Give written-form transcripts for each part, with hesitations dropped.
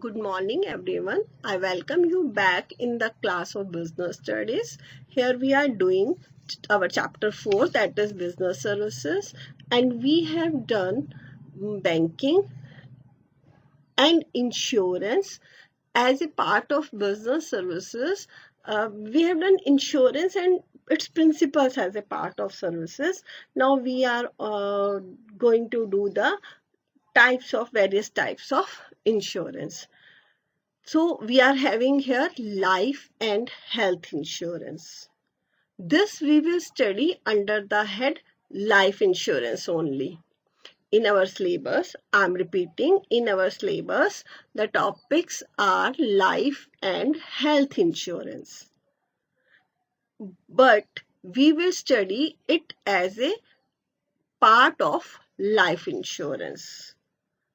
Good morning, everyone. I welcome you back in the class of business studies. Here we are doing our chapter 4, that is business services, and we have done banking and insurance as a part of business services. We have done insurance and its principles as a part of services. Now we are going to do the various types of insurance. So we are having here life and health insurance. This we will study under the head life insurance only. In our syllabus, I am repeating, in our syllabus, the topics are life and health insurance. But we will study it as a part of life insurance.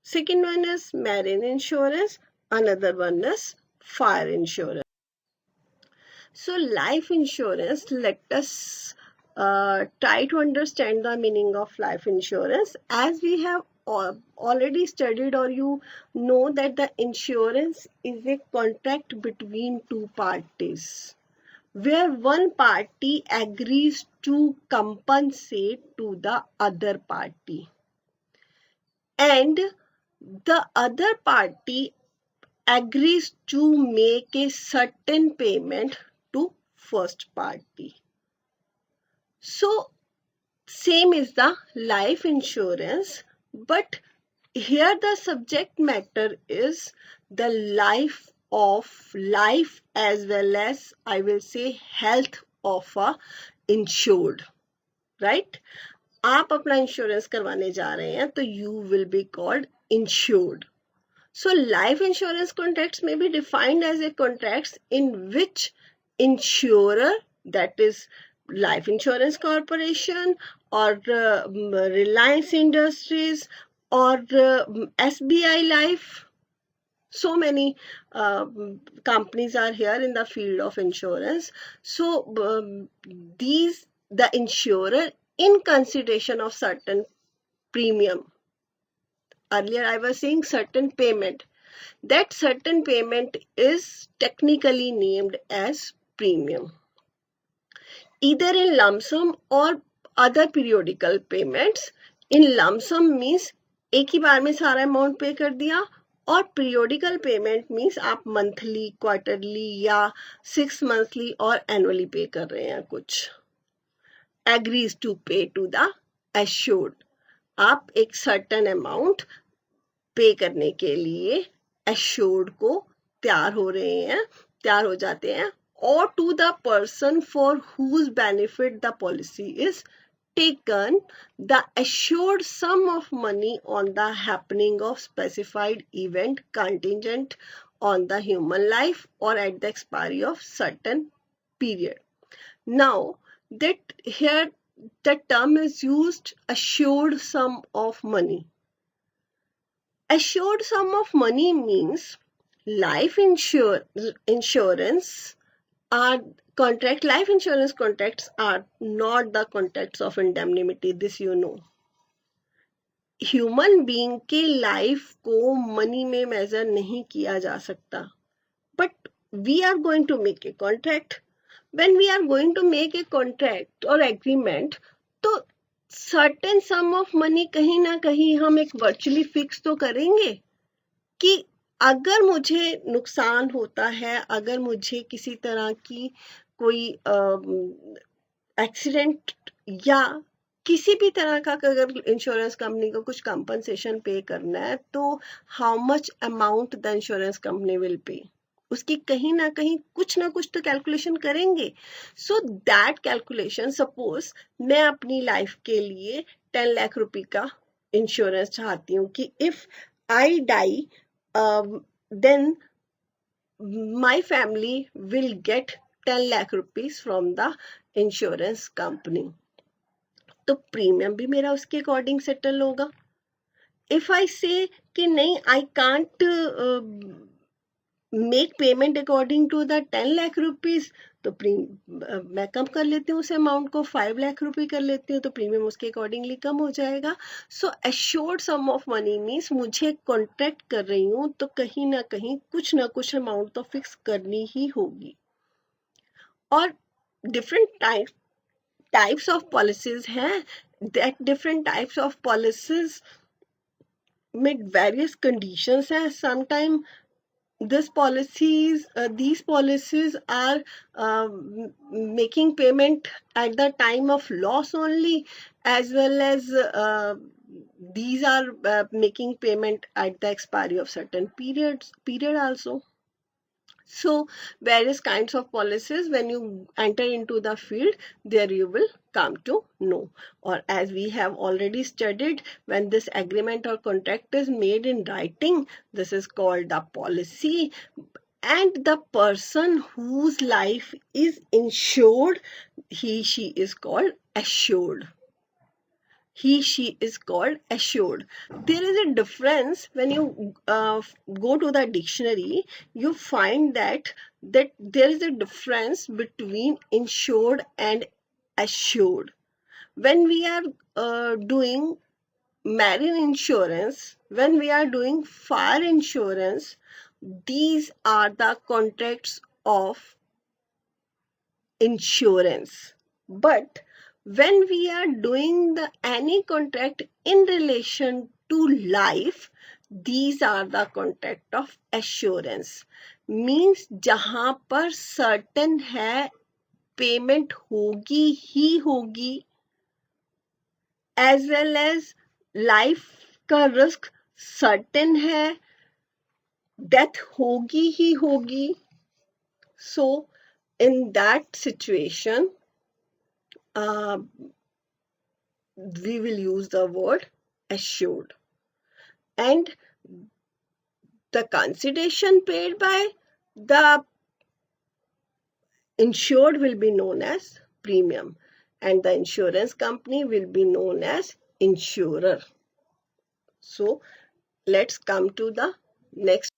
Second one is marine insurance, another one is fire insurance. So, life insurance, let us try to understand the meaning of life insurance. As we have already studied, or you know, that the insurance is a contract between two parties where one party agrees to compensate to the other party and the other party agrees to make a certain payment to first party. So same is the life insurance, but here the subject matter is the life as well as, I will say, health of a insured, right? आप अपना insurance करवाने जा रहे हैं तो you will be called insured. So life insurance contracts may be defined as a contracts in which insurer, that is Life Insurance Corporation or Reliance Industries or SBI Life, so many companies are here in the field of insurance. So the insurer, in consideration of certain premium, earlier I was saying certain payment, that certain payment is technically named as premium, either in lump sum or other periodical payments. In lump sum means एक ही बार में सारा amount पे कर दिया, और periodical payment means आप monthly, quarterly या 6 monthly और एनुअली पे कर रहे हैं कुछ. एग्रीज टू पे टू द एश्योर्ड, आप एक सर्टन अमाउंट पे करने के लिए एश्योर्ड को तैयार हो जाते हैं, or to the person for whose benefit the policy is taken, the assured sum of money on the happening of specified event contingent on the human life or at the expiry of certain period. Now that here the term is used, assured sum of money. Assured sum of money means life insurance are life insurance contracts are not the contracts of indemnity. This you know. Human being के life को money में measure नहीं किया जा सकता, but we are going to make a contract. When we are going to make a contract और agreement, तो certain sum of money कहीं ना कहीं हम एक वर्चुअली फिक्स तो करेंगे कि अगर मुझे नुकसान होता है, अगर मुझे किसी तरह की कोई एक्सीडेंट या किसी भी तरह का अगर इंश्योरेंस कंपनी को कुछ कंपनसेशन पे करना है, तो how much amount the insurance company will pay, उसकी कहीं ना कहीं कुछ ना कुछ तो कैलकुलेशन करेंगे. सो दैट कैलकुलेशन, सपोज मैं अपनी लाइफ के लिए 10 लाख रुपए का इंश्योरेंस चाहती हूँ कि if I die then my family will get 10 lakh rupees from the insurance company. तो प्रीमियम भी मेरा उसके अकॉर्डिंग सेटल होगा. इफ आई से कि नहीं, I can't make payment according to the 10 lakh rupees, तो मैं कम कर लेती हूँ उस अमाउंट को, 5 लाख रुपए कर लेती हूँ, तो प्रीमियम उसके अकॉर्डिंगली कम हो जाएगा. So assured sum of money means मुझे कॉन्ट्रैक्ट कर रही हूँ तो कहीं ना कहीं कुछ ना कुछ अमाउंट तो फिक्स करनी ही होगी. और डिफरेंट टाइप्स ऑफ पॉलिसीज हैं, that different types of policies with various conditions हैं. Sometimes these policies are making payment at the time of loss only, as well as these are making payment at the expiry of certain period also. So various kinds of policies, when you enter into the field, there you will come to know. Or as we have already studied, when this agreement or contract is made in writing, this is called the policy. And the person whose life is insured, she is called assured. She is called assured. There is a difference when you go to the dictionary, you find that there is a difference between insured and assured. When we are doing marine insurance, when we are doing fire insurance, these are the contracts of insurance. But when we are doing any contract in relation to life, these are the contract of assurance. Means जहां पर certain है payment होगी ही होगी, as well as life का risk certain है, death होगी ही होगी. So in that situation, we will use the word assured. And the consideration paid by the insured will be known as premium, and the insurance company will be known as insurer. So let's come to the next.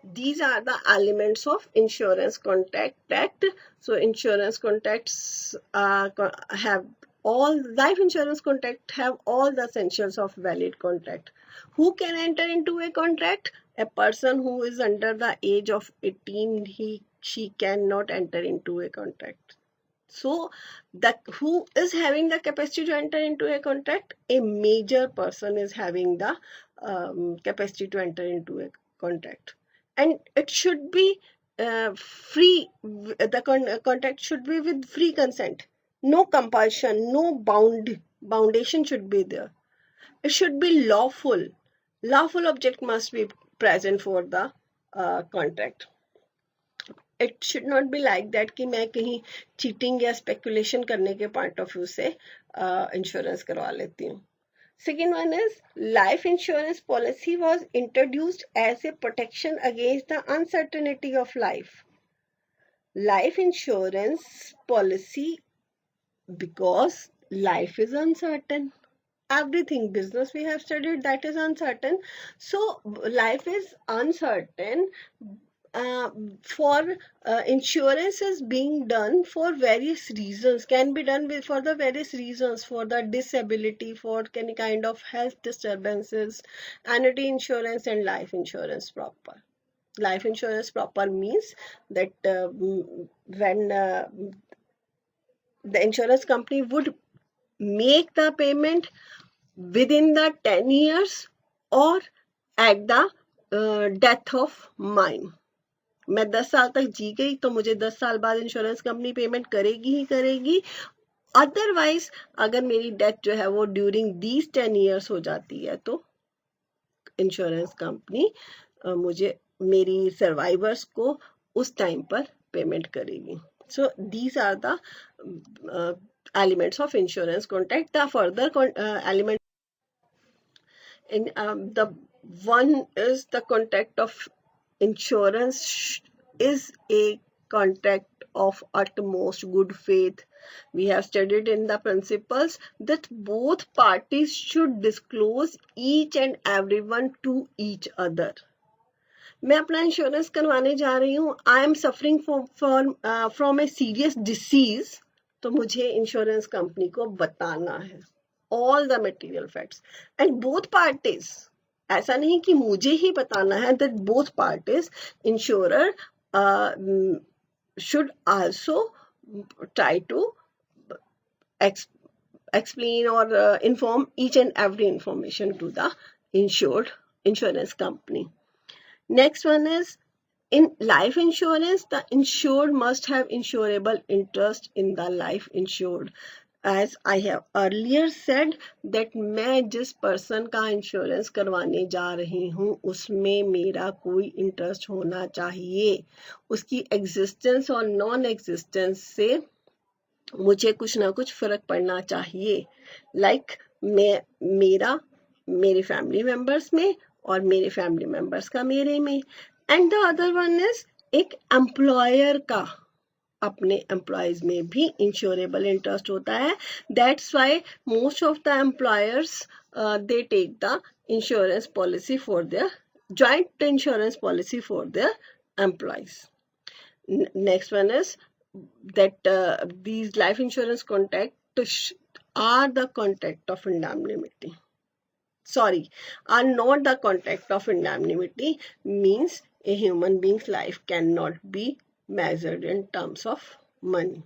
These are the elements of insurance contract. So insurance contracts have all, life insurance contract have all the essentials of valid contract. Who can enter into a contract? A person who is under the age of 18, she cannot enter into a contract. So who is having the capacity to enter into a contract? A major person is having the capacity to enter into a contract. And it should be free. The contract should be with free consent. No compulsion, no foundation should be there. It should be lawful. Lawful object must be present for the contract. It should not be like that कि मैं कहीं cheating या speculation करने के point of view से insurance करवा लेती हूँ. Second one is life insurance policy was introduced as a protection against the uncertainty of life. Life insurance policy, because life is uncertain. Everything business we have studied, that is uncertain. So life is uncertain. For insurance is being done for various reasons, can be done for the various reasons, for the disability, for any kind of health disturbances, annuity insurance and life insurance proper. Life insurance proper means that when the insurance company would make the payment within the 10 years or at the death of mine. मैं 10 साल तक जी गई तो मुझे 10 साल बाद insurance company payment करेगी ही करेगी. अदरवाइज अगर मेरी डेथ जो है वो ड्यूरिंग दीज 10 years हो जाती है तो इंश्योरेंस कंपनी मुझे मेरी सर्वाइवर्स को उस टाइम पर पेमेंट करेगी. So these are the elements of insurance contract. The further element in the one is the contract of insurance is a contract of utmost good faith. We have studied in the principles that both parties should disclose each and everyone to each other. मैं अपना insurance करवाने जा रही हूँ, I am suffering from a serious disease, तो मुझे insurance company को बताना है all the material facts and both parties. ऐसा नहीं कि मुझे ही बताना है, that both parties, insurer should also try to explain or inform each and every information to the insurance company. Next one is, in life insurance, the insured must have insurable interest in the life insured. As I have earlier said that मैं जिस person का insurance करवाने जा रही हूँ उसमें मेरा कोई इंटरेस्ट होना चाहिए. उसकी एग्जिस्टेंस और नॉन एग्जिस्टेंस से मुझे कुछ ना कुछ फर्क पड़ना चाहिए. लाइक मेरा मेरे फैमिली मेंबर्स में और मेरे फैमिली मेंबर्स का मेरे में. And the other one is, एक एम्प्लॉयर का अपने एम्प्लॉयज में भी इंश्योरेबल इंटरेस्ट होता है. That's why most of the employers they take the insurance policy for their joint insurance policy for their employees. Next one is that these life insurance contracts are the contract of indemnity. Sorry, are not the contract of indemnity, means a human being's life cannot be measured in terms of money.